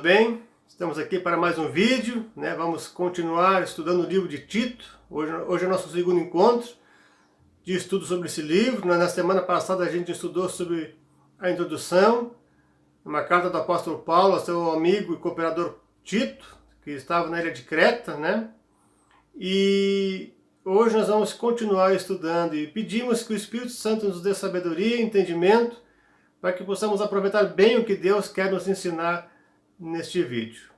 tudo bem? Estamos aqui para mais um vídeo, né? Vamos continuar estudando o livro de Tito. Hoje é o nosso segundo encontro de estudo sobre esse livro. Na semana passada a gente estudou sobre a introdução, uma carta do apóstolo Paulo ao seu amigo e cooperador Tito, que estava na ilha de Creta, né? E hoje nós vamos continuar estudando e pedimos que o Espírito Santo nos dê sabedoria e entendimento para que possamos aproveitar bem o que Deus quer nos ensinar neste vídeo.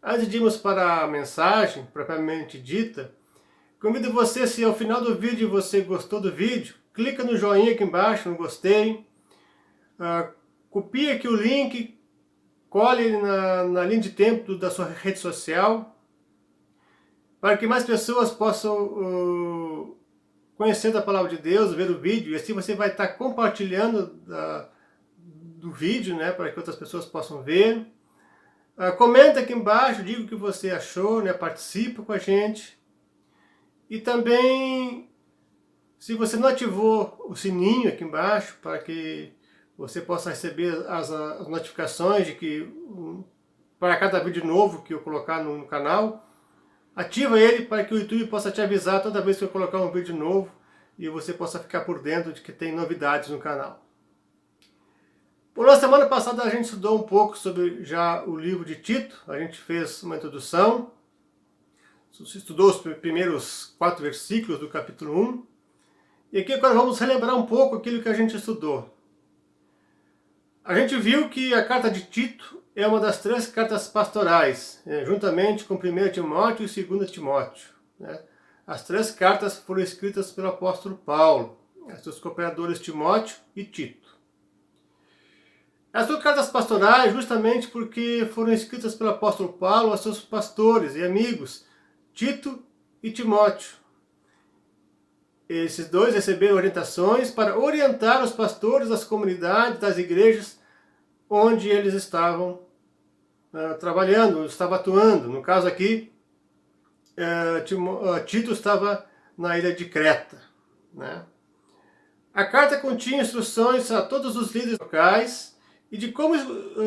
Antes de irmos para a mensagem propriamente dita, convido você, se ao final do vídeo você gostou do vídeo, clica no joinha aqui embaixo, no gostei, copia aqui o link, cole ele na linha de tempo da sua rede social, para que mais pessoas possam conhecer da palavra de Deus, ver o vídeo, e assim você vai estar compartilhando do vídeo, né, para que outras pessoas possam ver. Comenta aqui embaixo, diga o que você achou, né, participa com a gente. E também, se você não ativou o sininho aqui embaixo, para que você possa receber as notificações de que para cada vídeo novo que eu colocar no canal, ativa ele para que o YouTube possa te avisar toda vez que eu colocar um vídeo novo e você possa ficar por dentro de que tem novidades no canal. Por na semana passada a gente estudou um pouco sobre já o livro de Tito, a gente fez uma introdução, estudou os primeiros 4 versículos do capítulo 1, e aqui agora vamos relembrar um pouco aquilo que a gente estudou. A gente viu que a carta de Tito é uma das 3 cartas pastorais, juntamente com 1 Timóteo e 2 Timóteo. Né? As 3 cartas foram escritas pelo apóstolo Paulo, a seus cooperadores Timóteo e Tito. As 2 cartas pastorais justamente porque foram escritas pelo apóstolo Paulo aos seus pastores e amigos, Tito e Timóteo. Esses dois receberam orientações para orientar os pastores das comunidades, das igrejas onde eles estavam trabalhando, estavam atuando. No caso aqui, Tito estava na ilha de Creta. Né? A carta continha instruções a todos os líderes locais e de como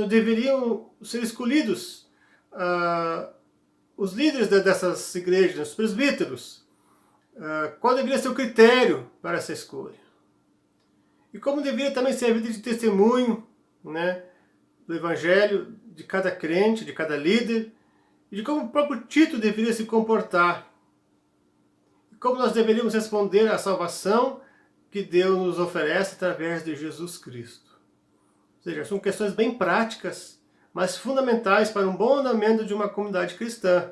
deveriam ser escolhidos os líderes dessas igrejas, os presbíteros. Qual deveria ser o critério para essa escolha. E como deveria também ser a vida de testemunho, né, do evangelho de cada crente, de cada líder, e de como o próprio Tito deveria se comportar. E como nós deveríamos responder à salvação que Deus nos oferece através de Jesus Cristo. Ou seja, são questões bem práticas, mas fundamentais para um bom andamento de uma comunidade cristã.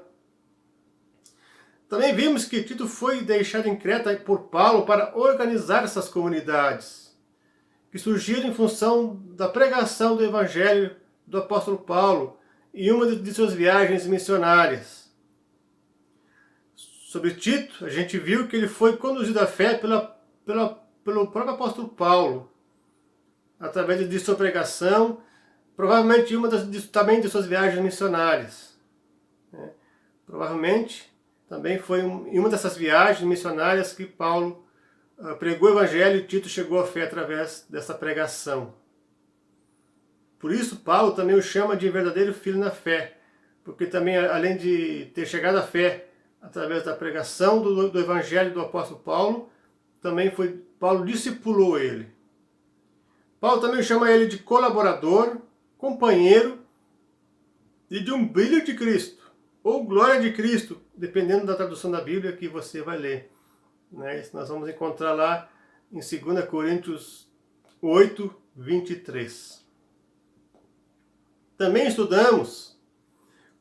Também vimos que Tito foi deixado em Creta por Paulo para organizar essas comunidades, que surgiram em função da pregação do Evangelho do apóstolo Paulo em uma de suas viagens missionárias. Sobre Tito, a gente viu que ele foi conduzido à fé pelo próprio apóstolo Paulo, através de sua pregação, provavelmente também de suas viagens missionárias. Provavelmente também foi em uma dessas viagens missionárias que Paulo pregou o Evangelho e Tito chegou à fé através dessa pregação. Por isso Paulo também o chama de verdadeiro filho na fé, porque também, além de ter chegado à fé através da pregação do Evangelho do apóstolo Paulo, também Paulo discipulou ele. Paulo também chama ele de colaborador, companheiro e de um brilho de Cristo, ou glória de Cristo, dependendo da tradução da Bíblia que você vai ler. Isso nós vamos encontrar lá em 2 Coríntios 8, 23. Também estudamos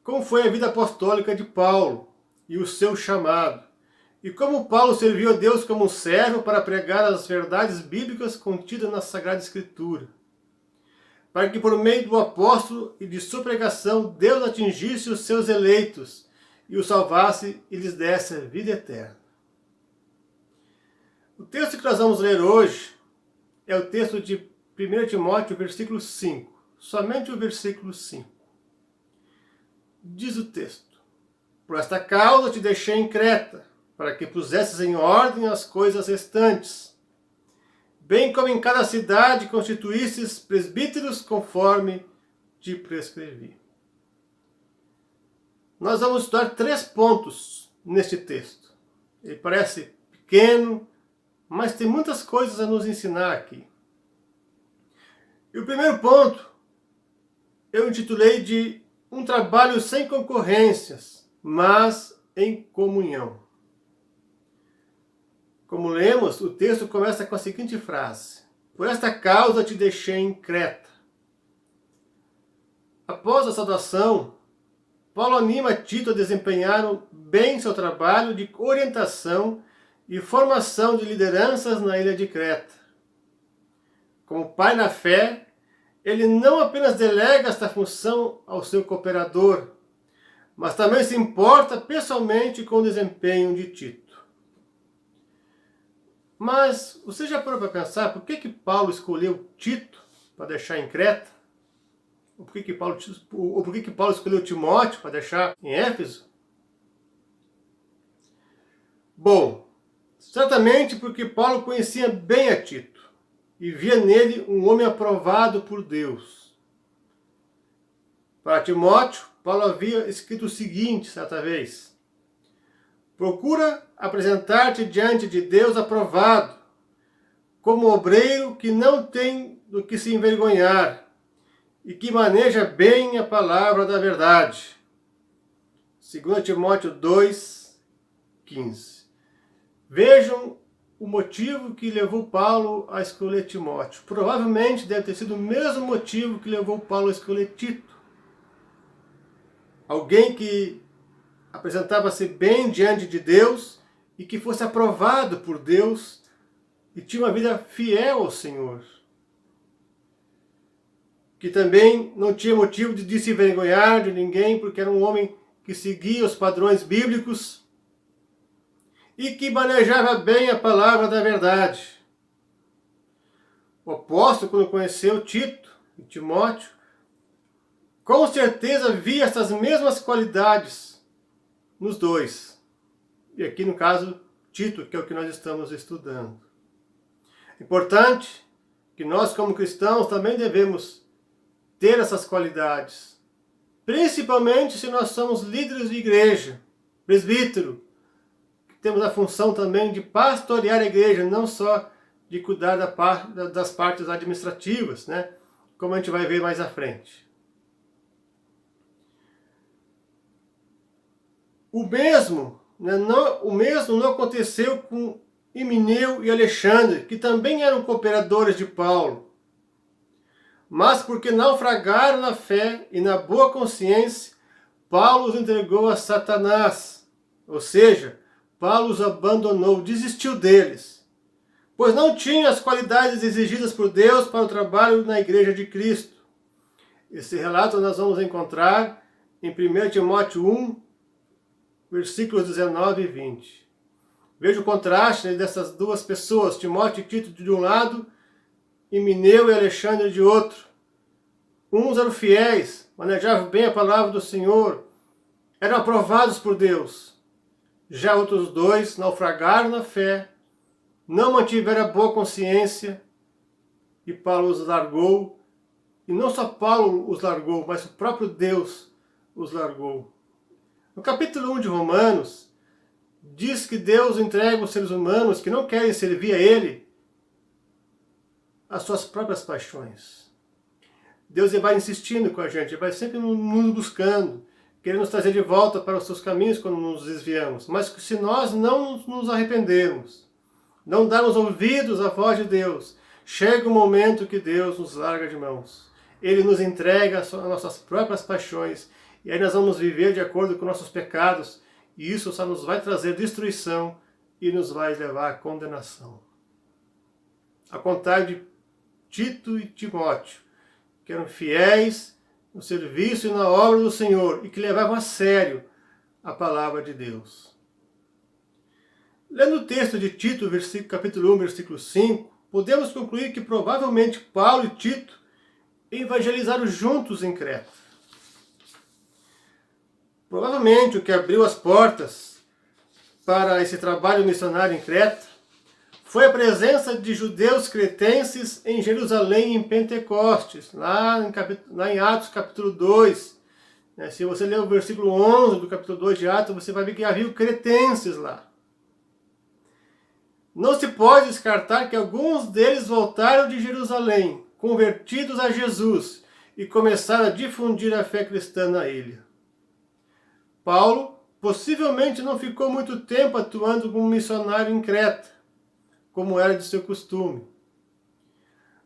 como foi a vida apostólica de Paulo e o seu chamado, e como Paulo serviu a Deus como um servo para pregar as verdades bíblicas contidas na Sagrada Escritura, para que por meio do apóstolo e de sua pregação Deus atingisse os seus eleitos e os salvasse e lhes desse a vida eterna. O texto que nós vamos ler hoje é o texto de 1 Timóteo, versículo 5, somente o versículo 5. Diz o texto: Por esta causa te deixei em Creta, para que pusesses em ordem as coisas restantes, bem como em cada cidade constituísses presbíteros conforme te prescrevi. nós vamos estudar 3 pontos neste texto. Ele parece pequeno, mas tem muitas coisas a nos ensinar aqui. E o primeiro ponto eu intitulei de um trabalho sem concorrências, mas em comunhão. Como lemos, o texto começa com a seguinte frase: por esta causa te deixei em Creta. Após a saudação, Paulo anima Tito a desempenhar bem seu trabalho de orientação e formação de lideranças na ilha de Creta. Como pai na fé, ele não apenas delega esta função ao seu cooperador, mas também se importa pessoalmente com o desempenho de Tito. Mas você já parou para pensar por que Paulo escolheu Tito para deixar em Creta? Ou por que Paulo escolheu Timóteo para deixar em Éfeso? Bom, certamente porque Paulo conhecia bem a Tito e via nele um homem aprovado por Deus. Para Timóteo, Paulo havia escrito o seguinte certa vez: procura apresentar-te diante de Deus aprovado, como obreiro que não tem do que se envergonhar e que maneja bem a palavra da verdade. 2 Timóteo 2:15. Vejam o motivo que levou Paulo a escolher Timóteo. Provavelmente deve ter sido o mesmo motivo que levou Paulo a escolher Tito. Alguém que apresentava-se bem diante de Deus e que fosse aprovado por Deus e tinha uma vida fiel ao Senhor. Que também não tinha motivo de se envergonhar de ninguém, porque era um homem que seguia os padrões bíblicos e que manejava bem a palavra da verdade. O apóstolo, quando conheceu Tito e Timóteo, com certeza via essas mesmas qualidades nos dois. E aqui, no caso, Tito, que é o que nós estamos estudando. Importante que nós, como cristãos, também devemos ter essas qualidades. Principalmente se nós somos líderes de igreja, presbítero. Temos a função também de pastorear a igreja, não só de cuidar das partes administrativas, né? Como a gente vai ver mais à frente. O mesmo não aconteceu com Himeneu e Alexandre, que também eram cooperadores de Paulo. Mas porque naufragaram na fé e na boa consciência, Paulo os entregou a Satanás. Ou seja, Paulo os abandonou, desistiu deles, pois não tinham as qualidades exigidas por Deus para o trabalho na igreja de Cristo. Esse relato nós vamos encontrar em 1 Timóteo 1, versículos 19 e 20. Veja o contraste dessas duas pessoas, Timóteo e Tito de um lado, Himeneu e Alexandre de outro. Uns eram fiéis, manejavam bem a palavra do Senhor, eram aprovados por Deus. Já outros dois naufragaram na fé, não mantiveram a boa consciência e Paulo os largou. E não só Paulo os largou, mas o próprio Deus os largou. No capítulo 1 de Romanos, diz que Deus entrega os seres humanos que não querem servir a Ele as suas próprias paixões. Deus vai insistindo com a gente, vai sempre nos buscando, querendo nos trazer de volta para os seus caminhos quando nos desviamos. Mas se nós não nos arrependermos, não darmos ouvidos à voz de Deus, chega o momento que Deus nos larga de mãos. Ele nos entrega as nossas próprias paixões, e aí nós vamos viver de acordo com nossos pecados, e isso só nos vai trazer destruição e nos vai levar à condenação. A contar de Tito e Timóteo, que eram fiéis no serviço e na obra do Senhor, e que levavam a sério a palavra de Deus. Lendo o texto de Tito, capítulo 1, versículo 5, podemos concluir que provavelmente Paulo e Tito evangelizaram juntos em Creta. Provavelmente o que abriu as portas para esse trabalho missionário em Creta foi a presença de judeus cretenses em Jerusalém em Pentecostes, lá em Atos capítulo 2, Se você ler o versículo 11 do capítulo 2 de Atos, você vai ver que havia cretenses lá. Não se pode descartar que alguns deles voltaram de Jerusalém, convertidos a Jesus, e começaram a difundir a fé cristã na ilha. Paulo possivelmente não ficou muito tempo atuando como missionário em Creta, como era de seu costume.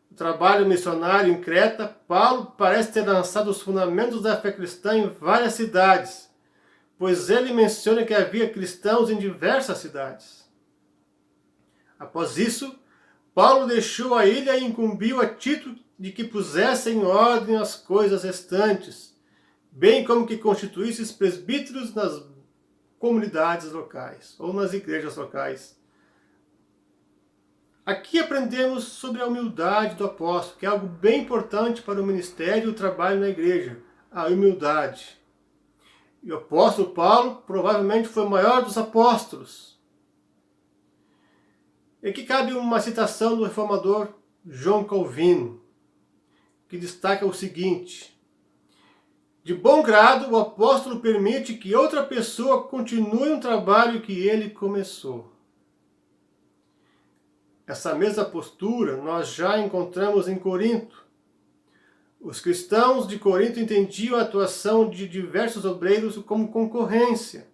O trabalho missionário em Creta, Paulo parece ter lançado os fundamentos da fé cristã em várias cidades, pois ele menciona que havia cristãos em diversas cidades. Após isso, Paulo deixou a ilha e incumbiu a Tito de que pusesse em ordem as coisas restantes, bem como que constituísse os presbíteros nas comunidades locais, ou nas igrejas locais. Aqui aprendemos sobre a humildade do apóstolo, que é algo bem importante para o ministério e o trabalho na igreja, a humildade. E o apóstolo Paulo provavelmente foi o maior dos apóstolos. E aqui cabe uma citação do reformador João Calvino, que destaca o seguinte: de bom grado, o apóstolo permite que outra pessoa continue um trabalho que ele começou. Essa mesma postura nós já encontramos em Corinto. Os cristãos de Corinto entendiam a atuação de diversos obreiros como concorrência.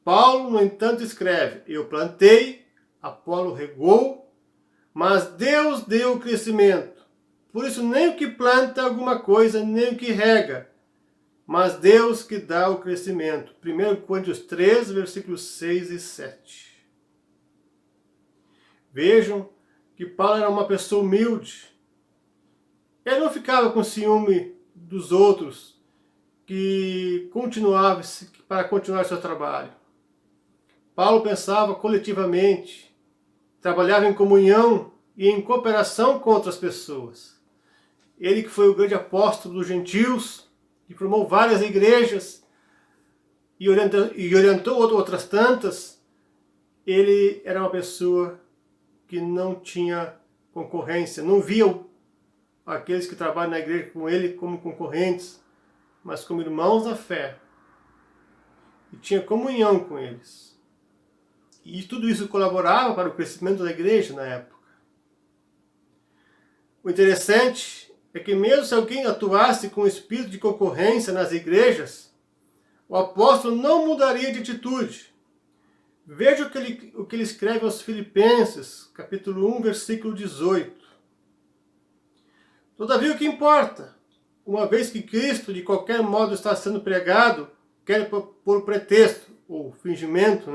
Paulo, no entanto, escreve: eu plantei, Apolo regou, mas Deus deu o crescimento. Por isso, nem o que planta alguma coisa, nem o que rega, mas Deus que dá o crescimento. 1 Coríntios 3, versículos 6 e 7. Vejam que Paulo era uma pessoa humilde. Ele não ficava com ciúme dos outros que continuavam para continuar seu trabalho. Paulo pensava coletivamente, trabalhava em comunhão e em cooperação com outras pessoas. Ele que foi o grande apóstolo dos gentios, que formou várias igrejas e orientou outras tantas, ele era uma pessoa que não tinha concorrência, não via aqueles que trabalham na igreja com ele como concorrentes, mas como irmãos da fé. E tinha comunhão com eles. E tudo isso colaborava para o crescimento da igreja na época. O interessante é que mesmo se alguém atuasse com espírito de concorrência nas igrejas, o apóstolo não mudaria de atitude. Veja o que ele escreve aos Filipenses, capítulo 1, versículo 18. Todavia o que importa, uma vez que Cristo de qualquer modo está sendo pregado, quer por pretexto, ou fingimento,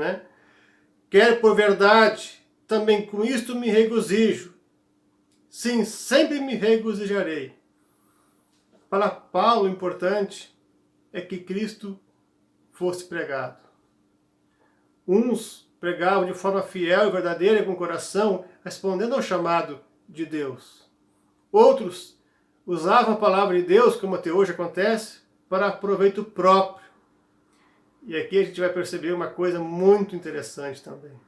quer por verdade, também com isto me regozijo. Sim, sempre me regozijarei. Para Paulo, o importante é que Cristo fosse pregado. Uns pregavam de forma fiel e verdadeira e com o coração, respondendo ao chamado de Deus. Outros usavam a palavra de Deus, como até hoje acontece, para proveito próprio. E aqui a gente vai perceber uma coisa muito interessante também.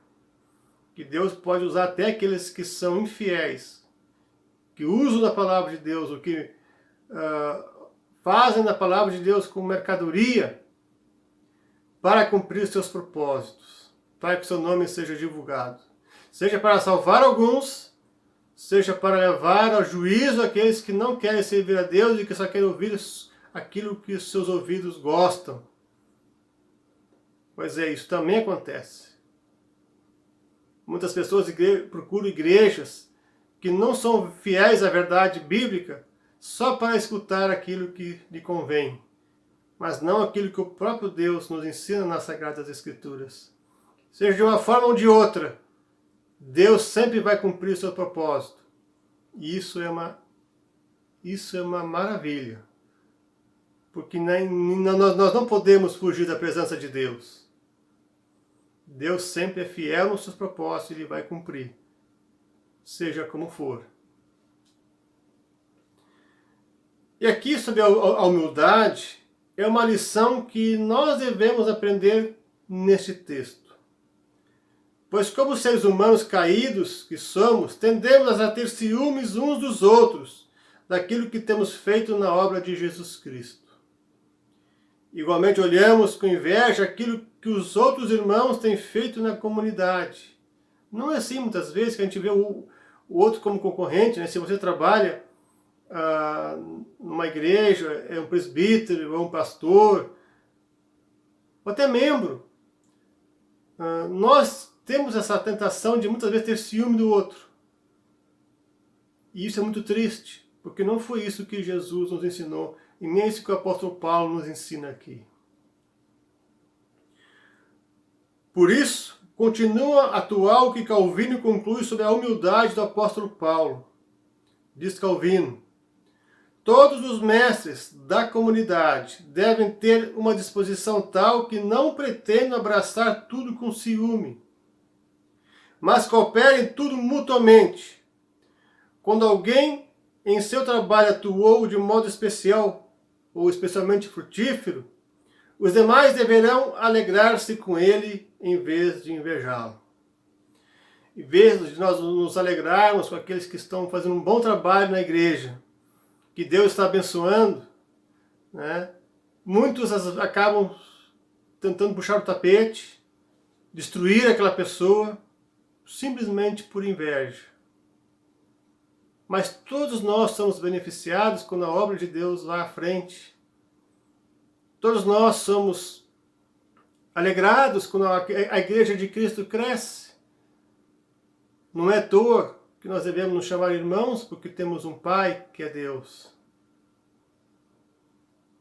Que Deus pode usar até aqueles que são infiéis, que usam a palavra de Deus, o que fazem da palavra de Deus como mercadoria, para cumprir seus propósitos, para que seu nome seja divulgado. Seja para salvar alguns, seja para levar ao juízo aqueles que não querem servir a Deus e que só querem ouvir aquilo que seus ouvidos gostam. Pois é, isso também acontece. Muitas pessoas procuram igrejas que não são fiéis à verdade bíblica só para escutar aquilo que lhe convém, mas não aquilo que o próprio Deus nos ensina nas Sagradas Escrituras. Seja de uma forma ou de outra, Deus sempre vai cumprir o seu propósito. E isso é uma maravilha. Porque nós não podemos fugir da presença de Deus. Deus sempre é fiel nos seus propósitos e Ele vai cumprir, seja como for. E aqui sobre a humildade, é uma lição que nós devemos aprender neste texto. Pois como seres humanos caídos que somos, tendemos a ter ciúmes uns dos outros, daquilo que temos feito na obra de Jesus Cristo. Igualmente olhamos com inveja aquilo que os outros irmãos têm feito na comunidade. Não é assim muitas vezes que a gente vê o outro como concorrente, né? Se você trabalha numa igreja, é um presbítero, é um pastor, ou até membro, nós temos essa tentação de muitas vezes ter ciúme do outro. E isso é muito triste, porque não foi isso que Jesus nos ensinou, e nem isso que o apóstolo Paulo nos ensina aqui. Por isso, continua atual o que Calvino conclui sobre a humildade do apóstolo Paulo. Diz Calvino: todos os mestres da comunidade devem ter uma disposição tal que não pretendam abraçar tudo com ciúme, mas cooperem tudo mutuamente. Quando alguém em seu trabalho atuou de modo especial ou especialmente frutífero, os demais deverão alegrar-se com ele em vez de invejá-lo. Em vez de nós nos alegrarmos com aqueles que estão fazendo um bom trabalho na igreja, que Deus está abençoando, né? Muitos acabam tentando puxar o tapete, destruir aquela pessoa, simplesmente por inveja. Mas todos nós somos beneficiados quando a obra de Deus vai à frente. Todos nós somos alegrados quando a igreja de Cristo cresce. Não é à toa que nós devemos nos chamar irmãos, porque temos um Pai que é Deus.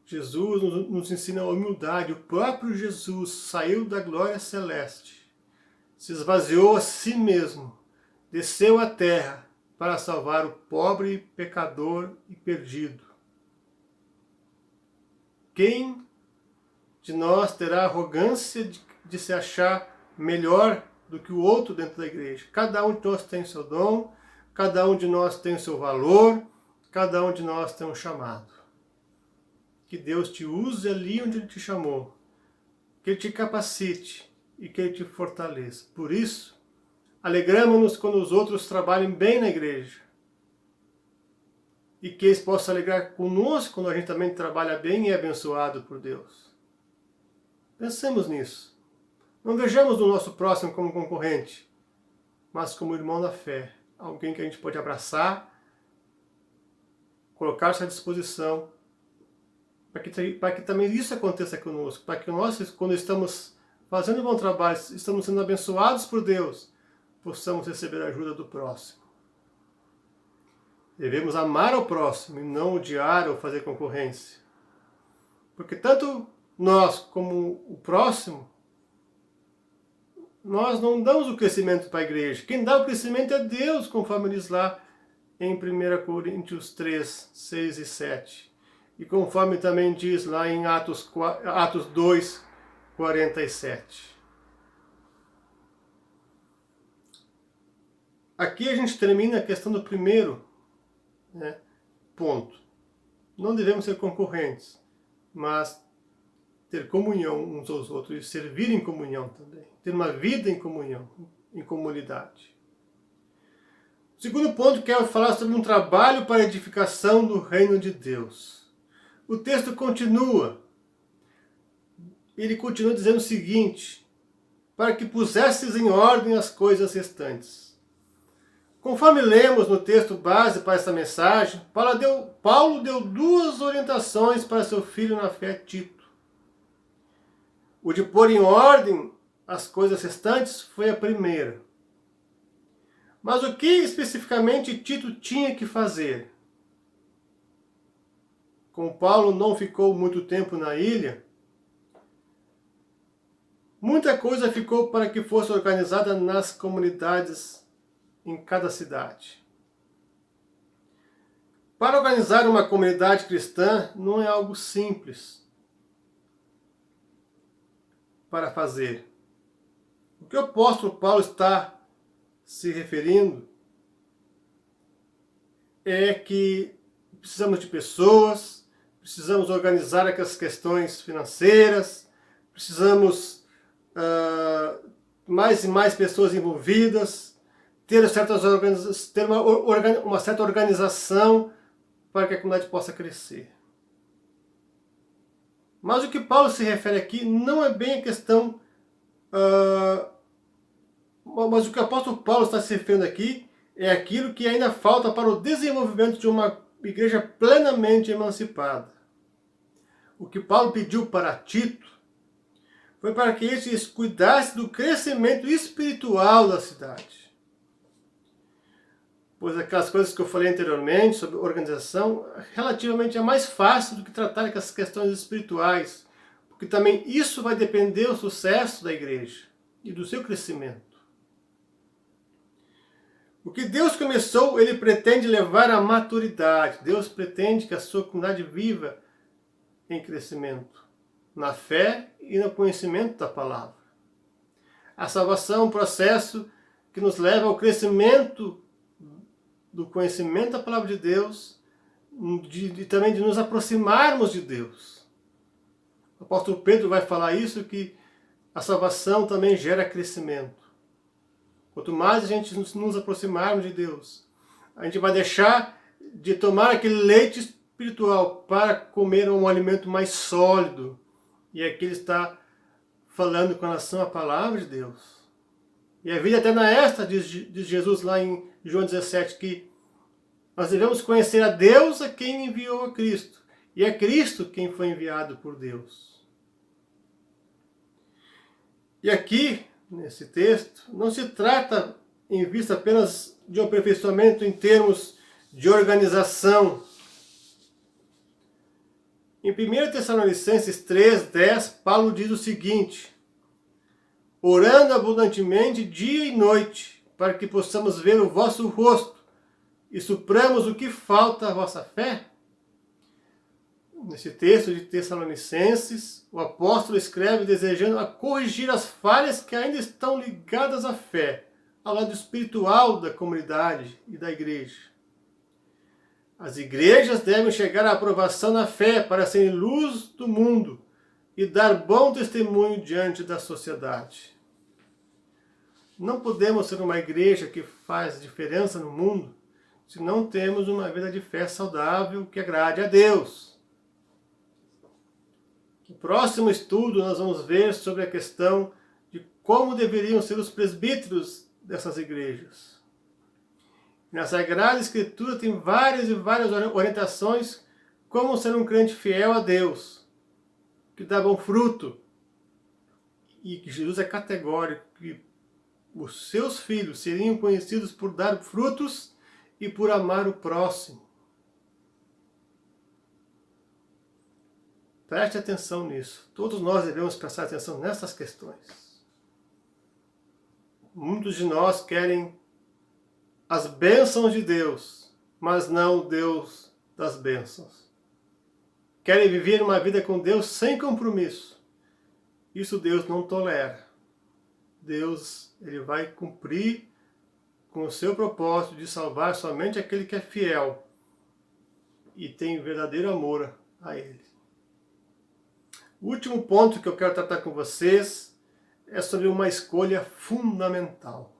Jesus nos ensina a humildade. O próprio Jesus saiu da glória celeste, se esvaziou a si mesmo, desceu à terra para salvar o pobre, pecador e perdido. Quem de nós terá arrogância de se achar melhor do que o outro dentro da igreja? Cada um de nós tem seu dom, cada um de nós tem o seu valor, cada um de nós tem um chamado. Que Deus te use ali onde Ele te chamou, que Ele te capacite e que Ele te fortaleça. Por isso, alegramos-nos quando os outros trabalhem bem na igreja. E que eles possam alegrar conosco quando a gente também trabalha bem e é abençoado por Deus. Pensemos nisso. Não vejamos o nosso próximo como concorrente, mas como irmão na fé. Alguém que a gente pode abraçar, colocar-se à disposição, para que também isso aconteça conosco. Para que nós, quando estamos fazendo um bom trabalho, estamos sendo abençoados por Deus, possamos receber a ajuda do próximo. Devemos amar ao próximo e não odiar ou fazer concorrência. Porque tanto nós como o próximo, nós não damos o crescimento para a igreja. Quem dá o crescimento é Deus, conforme diz lá em 1 Coríntios 3, 6 e 7. E conforme também diz lá em Atos 2, 47. Aqui a gente termina a questão do primeiro, né, ponto. Não devemos ser concorrentes, mas ter comunhão uns aos outros e servir em comunhão também. Ter uma vida em comunhão, em comunidade. O segundo ponto, quero falar sobre um trabalho para a edificação do reino de Deus. O texto continua. Ele continua dizendo o seguinte: para que pusesses em ordem as coisas restantes. Conforme lemos no texto base para essa mensagem, Paulo deu duas orientações para seu filho na fé, Tito. O de pôr em ordem as coisas restantes foi a primeira. Mas o que especificamente Tito tinha que fazer? Como Paulo não ficou muito tempo na ilha, muita coisa ficou para que fosse organizada nas comunidades em cada cidade. Para organizar uma comunidade cristã não é algo simples para fazer. O que o apóstolo Paulo está se referindo é que precisamos de pessoas, precisamos organizar aquelas questões financeiras, precisamos mais e mais pessoas envolvidas, ter uma certa organização para que a comunidade possa crescer. Mas o que Paulo se refere aqui não é bem a questão... mas o que o apóstolo Paulo está se referindo aqui é aquilo que ainda falta para o desenvolvimento de uma igreja plenamente emancipada. O que Paulo pediu para Tito foi para que este cuidasse do crescimento espiritual da cidade. Pois aquelas coisas que eu falei anteriormente sobre organização, relativamente é mais fácil do que tratar com as questões espirituais, porque também isso vai depender do sucesso da igreja e do seu crescimento. O que Deus começou, Ele pretende levar à maturidade. Deus pretende que a sua comunidade viva em crescimento, na fé e no conhecimento da palavra. A salvação é um processo que nos leva ao crescimento do conhecimento da palavra de Deus e também de nos aproximarmos de Deus. O apóstolo Pedro vai falar isso, que a salvação também gera crescimento. Quanto mais a gente nos aproximarmos de Deus, a gente vai deixar de tomar aquele leite espiritual para comer um alimento mais sólido. E aqui ele está falando com relação à palavra de Deus. E a vida eterna é esta, diz Jesus lá em João 17, que nós devemos conhecer a Deus, a quem enviou a Cristo. E é Cristo quem foi enviado por Deus. E aqui, nesse texto, não se trata em vista apenas de um aperfeiçoamento em termos de organização. Em 1 Tessalonicenses 3:10, Paulo diz o seguinte: orando abundantemente dia e noite, para que possamos ver o vosso rosto e supramos o que falta à vossa fé. Nesse texto de Tessalonicenses, o apóstolo escreve desejando a corrigir as falhas que ainda estão ligadas à fé, ao lado espiritual da comunidade e da igreja. As igrejas devem chegar à aprovação na fé para serem luz do mundo e dar bom testemunho diante da sociedade. Não podemos ser uma igreja que faz diferença no mundo se não temos uma vida de fé saudável que agrade a Deus. No próximo estudo nós vamos ver sobre a questão de como deveriam ser os presbíteros dessas igrejas. Na Sagrada Escritura tem várias e várias orientações como ser um crente fiel a Deus, que dá bom fruto, e que Jesus é categórico, que os seus filhos seriam conhecidos por dar frutos e por amar o próximo. Preste atenção nisso. Todos nós devemos prestar atenção nessas questões. Muitos de nós querem as bênçãos de Deus, mas não o Deus das bênçãos. Querem viver uma vida com Deus sem compromisso. Isso Deus não tolera. Deus, ele vai cumprir com o seu propósito de salvar somente aquele que é fiel e tem verdadeiro amor a Ele. O último ponto que eu quero tratar com vocês é sobre uma escolha fundamental.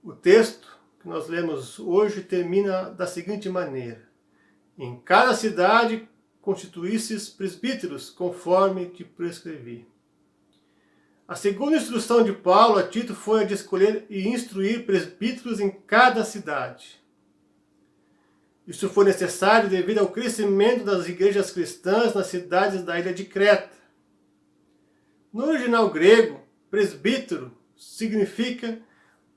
O texto que nós lemos hoje termina da seguinte maneira: em cada cidade constituísseis presbíteros, conforme te prescrevi. A segunda instrução de Paulo a Tito foi a de escolher e instruir presbíteros em cada cidade. Isso foi necessário devido ao crescimento das igrejas cristãs nas cidades da ilha de Creta. No original grego, presbítero significa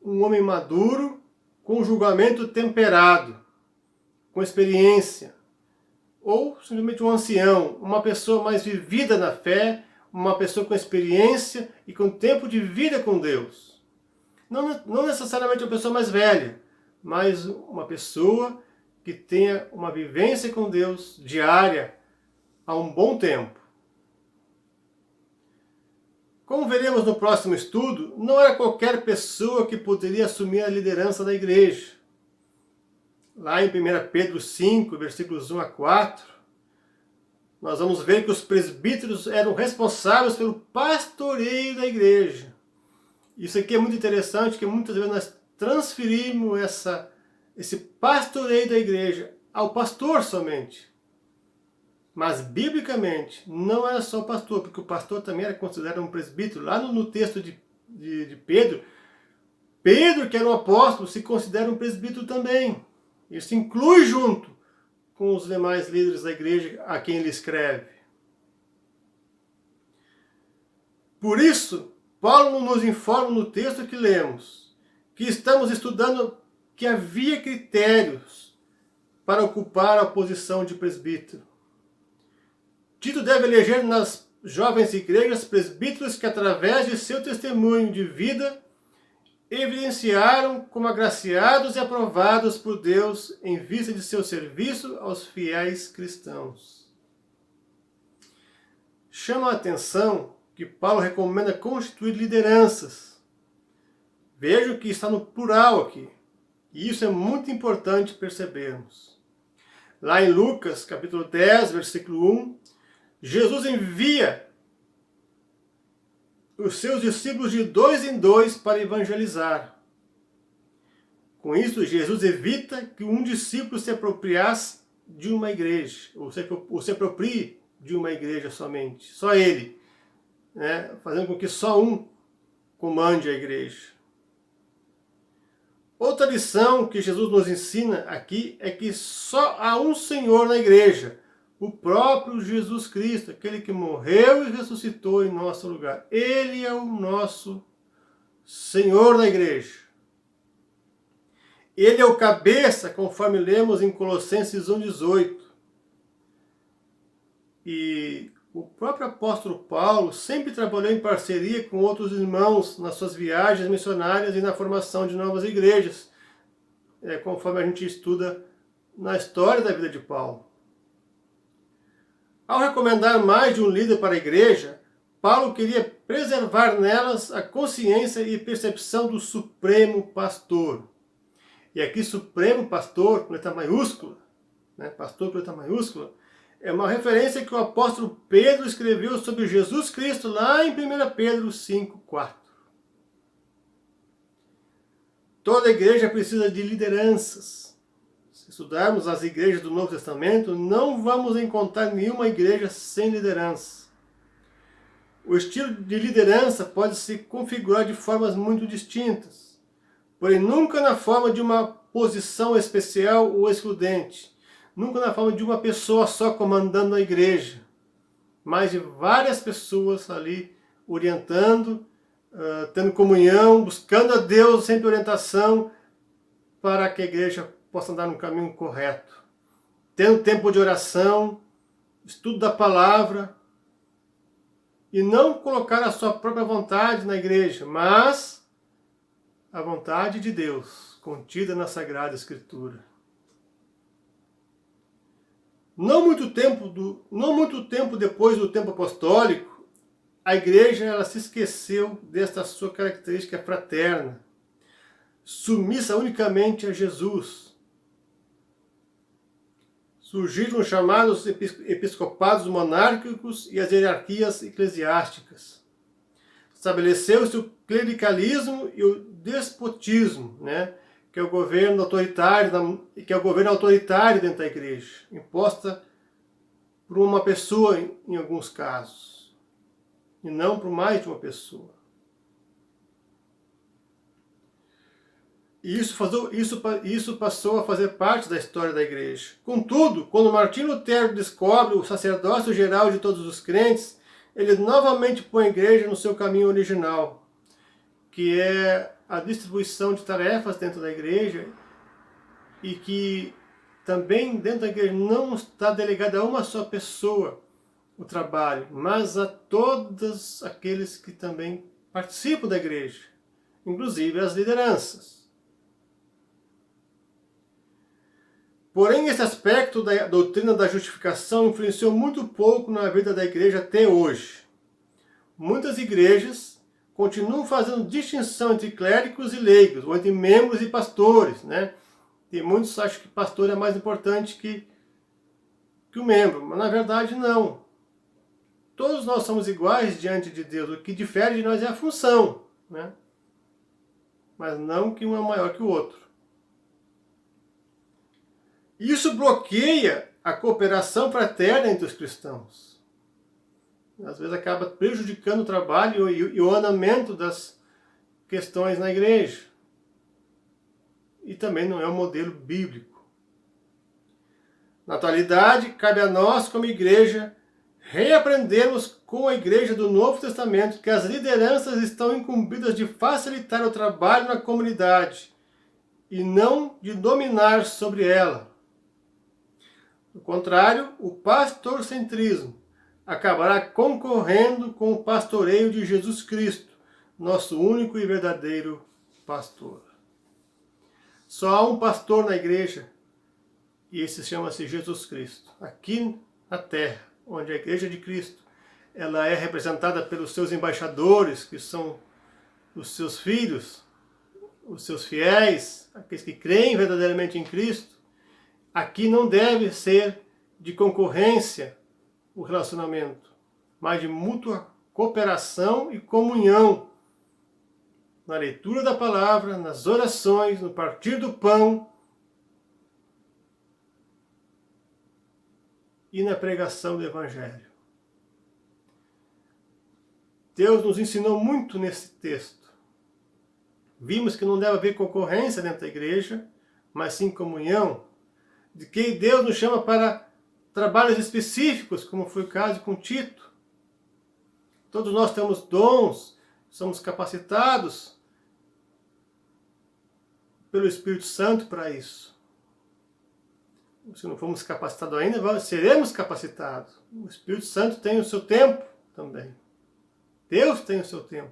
um homem maduro, com julgamento temperado, com experiência, ou simplesmente um ancião, uma pessoa mais vivida na fé, uma pessoa com experiência e com tempo de vida com Deus. Não necessariamente uma pessoa mais velha, mas uma pessoa que tenha uma vivência com Deus diária há um bom tempo. Como veremos no próximo estudo, não era qualquer pessoa que poderia assumir a liderança da igreja. Lá em 1 Pedro 5, versículos 1 a 4, nós vamos ver que os presbíteros eram responsáveis pelo pastoreio da igreja. Isso aqui é muito interessante, que muitas vezes nós transferimos esse pastoreio da igreja ao pastor somente. Mas, biblicamente, não era só o pastor, porque o pastor também era considerado um presbítero. Lá no texto de Pedro, Pedro, que era um apóstolo, se considera um presbítero também. Isso inclui junto com os demais líderes da igreja a quem ele escreve. Por isso, Paulo nos informa no texto que lemos, que estamos estudando que havia critérios para ocupar a posição de presbítero. Tito deve eleger nas jovens igrejas presbíteros que, através de seu testemunho de vida, evidenciaram como agraciados e aprovados por Deus em vista de seu serviço aos fiéis cristãos. Chama a atenção que Paulo recomenda constituir lideranças. Vejam que está no plural aqui. E isso é muito importante percebermos. Lá em Lucas, capítulo 10, versículo 1, Jesus envia os seus discípulos de 2 em 2 para evangelizar. Com isso, Jesus evita que um discípulo se apropriasse de uma igreja, ou se aproprie de uma igreja somente, só ele, né? Fazendo com que só um comande a igreja. Outra lição que Jesus nos ensina aqui é que só há um Senhor na igreja, o próprio Jesus Cristo, aquele que morreu e ressuscitou em nosso lugar. Ele é o nosso Senhor da igreja. Ele é o cabeça, conforme lemos em Colossenses 1,18. E o próprio apóstolo Paulo sempre trabalhou em parceria com outros irmãos nas suas viagens missionárias e na formação de novas igrejas, conforme a gente estuda na história da vida de Paulo. Ao recomendar mais de um líder para a igreja, Paulo queria preservar nelas a consciência e percepção do Supremo Pastor. E aqui, Supremo Pastor, com letra maiúscula, né? Pastor com letra maiúscula, é uma referência que o apóstolo Pedro escreveu sobre Jesus Cristo lá em 1 Pedro 5,4. Toda igreja precisa de lideranças. Se estudarmos as igrejas do Novo Testamento, não vamos encontrar nenhuma igreja sem liderança. O estilo de liderança pode se configurar de formas muito distintas, porém nunca na forma de uma posição especial ou excludente, nunca na forma de uma pessoa só comandando a igreja, mas de várias pessoas ali orientando, tendo comunhão, buscando a Deus sempre orientação para que a igreja possa andar no caminho correto, tendo tempo de oração, estudo da palavra, e não colocar a sua própria vontade na igreja, mas a vontade de Deus, contida na Sagrada Escritura. Não muito tempo depois do tempo apostólico, a igreja ela se esqueceu desta sua característica fraterna, submissa unicamente a Jesus. Surgiram os chamados episcopados monárquicos e as hierarquias eclesiásticas. Estabeleceu-se o clericalismo e o despotismo, né? que é o governo autoritário, dentro da igreja, imposta por uma pessoa em alguns casos, e não por mais de uma pessoa. E isso passou a fazer parte da história da igreja. Contudo, quando Martinho Lutero descobre o sacerdócio geral de todos os crentes, ele novamente põe a igreja no seu caminho original, que é a distribuição de tarefas dentro da igreja, e que também dentro da igreja não está delegado a uma só pessoa o trabalho, mas a todos aqueles que também participam da igreja, inclusive as lideranças. Porém, esse aspecto da doutrina da justificação influenciou muito pouco na vida da igreja até hoje. Muitas igrejas continuam fazendo distinção entre clérigos e leigos, ou entre membros e pastores, né? E muitos acham que pastor é mais importante que o membro, mas na verdade não. Todos nós somos iguais diante de Deus, o que difere de nós é a função, né? Mas não que um é maior que o outro. Isso bloqueia a cooperação fraterna entre os cristãos. Às vezes acaba prejudicando o trabalho e o andamento das questões na igreja. E também não é um modelo bíblico. Na atualidade, cabe a nós, como igreja, reaprendermos com a igreja do Novo Testamento que as lideranças estão incumbidas de facilitar o trabalho na comunidade e não de dominar sobre ela. Do contrário, o pastorcentrismo acabará concorrendo com o pastoreio de Jesus Cristo, nosso único e verdadeiro pastor. Só há um pastor na igreja, e esse chama-se Jesus Cristo. Aqui na terra, onde a igreja de Cristo, ela é representada pelos seus embaixadores, que são os seus filhos, os seus fiéis, aqueles que creem verdadeiramente em Cristo. Aqui não deve ser de concorrência o relacionamento, mas de mútua cooperação e comunhão na leitura da palavra, nas orações, no partir do pão e na pregação do Evangelho. Deus nos ensinou muito nesse texto. Vimos que não deve haver concorrência dentro da igreja, mas sim comunhão, de que Deus nos chama para trabalhos específicos, como foi o caso com Tito. Todos nós temos dons, somos capacitados pelo Espírito Santo para isso. Se não formos capacitados ainda, seremos capacitados. O Espírito Santo tem o seu tempo também. Deus tem o seu tempo.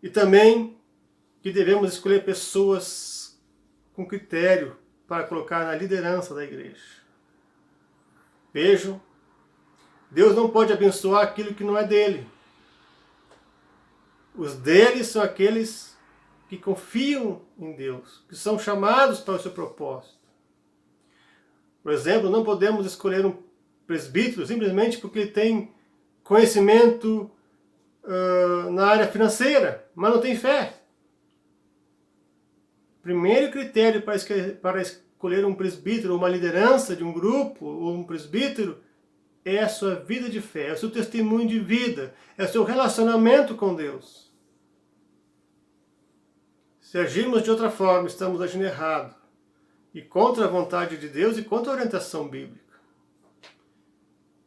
E também que devemos escolher pessoas com critério para colocar na liderança da igreja. Vejam, Deus não pode abençoar aquilo que não é dele. Os deles são aqueles que confiam em Deus, que são chamados para o seu propósito. Por exemplo, não podemos escolher um presbítero simplesmente porque ele tem conhecimento na área financeira, mas não tem fé. Primeiro critério para escolher um presbítero, ou uma liderança de um grupo, ou um presbítero, é a sua vida de fé, é o seu testemunho de vida, é o seu relacionamento com Deus. Se agirmos de outra forma, estamos agindo errado, e contra a vontade de Deus e contra a orientação bíblica.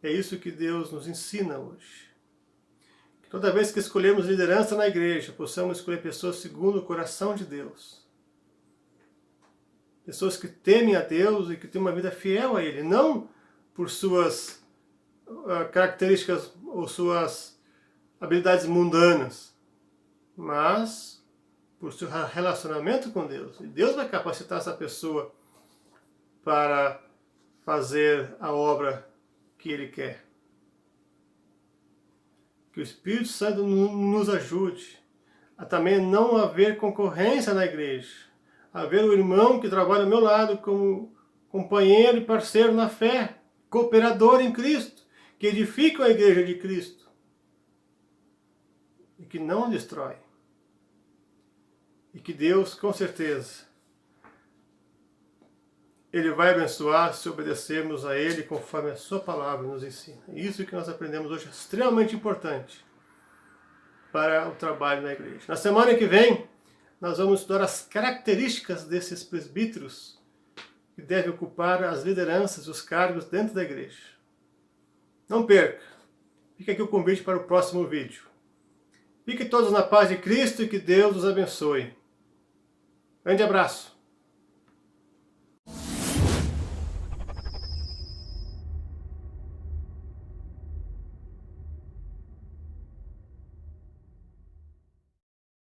É isso que Deus nos ensina hoje. Que toda vez que escolhermos liderança na igreja, possamos escolher pessoas segundo o coração de Deus. Pessoas que temem a Deus e que têm uma vida fiel a Ele, não por suas características ou suas habilidades mundanas, mas por seu relacionamento com Deus. E Deus vai capacitar essa pessoa para fazer a obra que Ele quer. Que o Espírito Santo nos ajude a também não haver concorrência na igreja, a haver o irmão que trabalha ao meu lado como companheiro e parceiro na fé, cooperador em Cristo, que edifica a igreja de Cristo e que não a destrói. E que Deus, com certeza, Ele vai abençoar se obedecermos a Ele conforme a sua palavra nos ensina. Isso que nós aprendemos hoje é extremamente importante para o trabalho na igreja. Na semana que vem, nós vamos estudar as características desses presbíteros que devem ocupar as lideranças e os cargos dentro da igreja. Não perca! Fica aqui o convite para o próximo vídeo. Fiquem todos na paz de Cristo e que Deus os abençoe. Grande abraço!